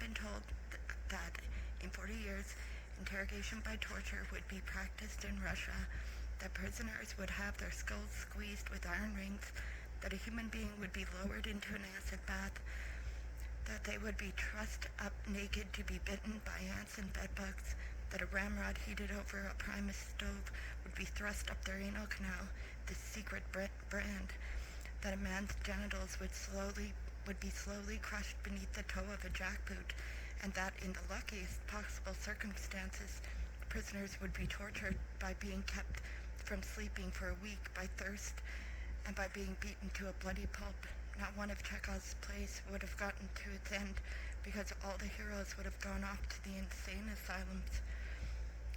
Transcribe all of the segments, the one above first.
been told that in 40 years, interrogation by torture would be practiced in Russia, that prisoners would have their skulls squeezed with iron rings, that a human being would be lowered into an acid bath, that they would be trussed up naked to be bitten by ants and bedbugs, that a ramrod heated over a Primus stove would be thrust up their anal canal, this secret brand, that a man's genitals would be slowly crushed beneath the toe of a jackboot, and that in the luckiest possible circumstances, prisoners would be tortured by being kept from sleeping for a week by thirst and by being beaten to a bloody pulp. Not one of Chekhov's plays would have gotten to its end because all the heroes would have gone off to the insane asylums.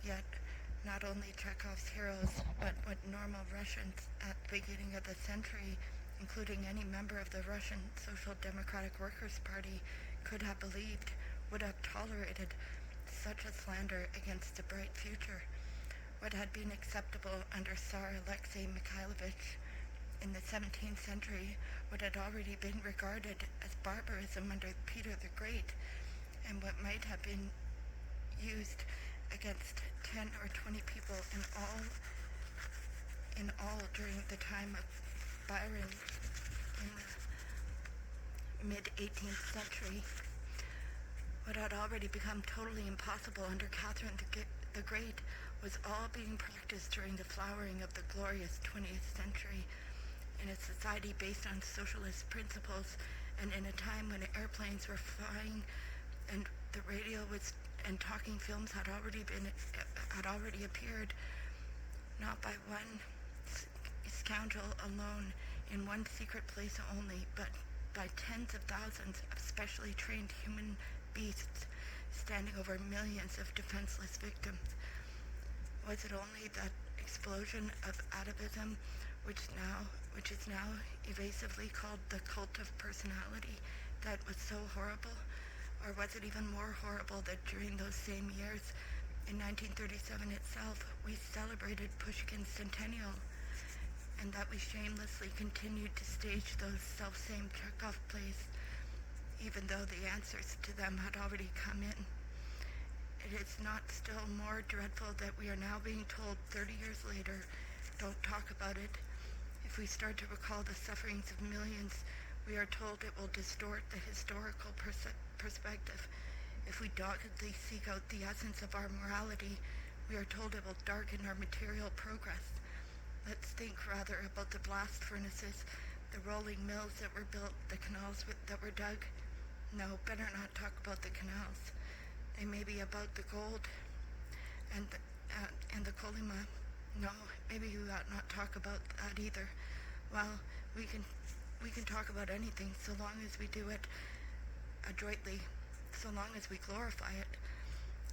Yet, not only Chekhov's heroes, but what normal Russians at the beginning of the century, including any member of the Russian Social Democratic Workers' Party, could have believed, would have tolerated such a slander against a bright future. What had been acceptable under Tsar Alexei Mikhailovich in the 17th century, what had already been regarded as barbarism under Peter the Great, and what might have been used against 10 or 20 people in all during the time of Byron in the mid-18th century, what had already become totally impossible under Catherine the Great was all being practiced during the flowering of the glorious 20th century in a society based on socialist principles and in a time when airplanes were flying and the radio and talking films had already appeared, not by one scoundrel alone in one secret place only, but by tens of thousands of specially trained human beasts standing over millions of defenseless victims. Was it only that explosion of atavism which is now evasively called the cult of personality that was so horrible? Or was it even more horrible that during those same years, in 1937 itself, we celebrated Pushkin's centennial, and that we shamelessly continued to stage those self-same Chekhov plays, even though the answers to them had already come in? It is not still more dreadful that we are now being told 30 years later, don't talk about it. If we start to recall the sufferings of millions, we are told it will distort the historical perspective. If we doggedly seek out the essence of our morality, we are told it will darken our material progress. Let's think rather about the blast furnaces, the rolling mills that were built, the canals that were dug. No, better not talk about the canals. They may be about the gold and the Kolyma. No, maybe we ought not talk about that either. Well, we can talk about anything so long as we do it adroitly, so long as we glorify it.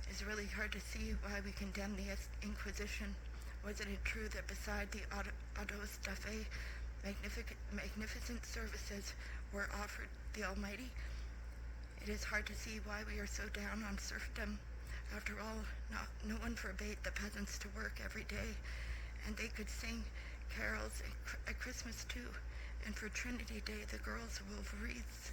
It's really hard to see why we condemn the Inquisition. Wasn't it true that beside the autos da fe, magnificent services were offered the Almighty? It is hard to see why we are so down on serfdom. After all, no one forbade the peasants to work every day, and they could sing carols at Christmas too, and for Trinity Day the girls wove wreaths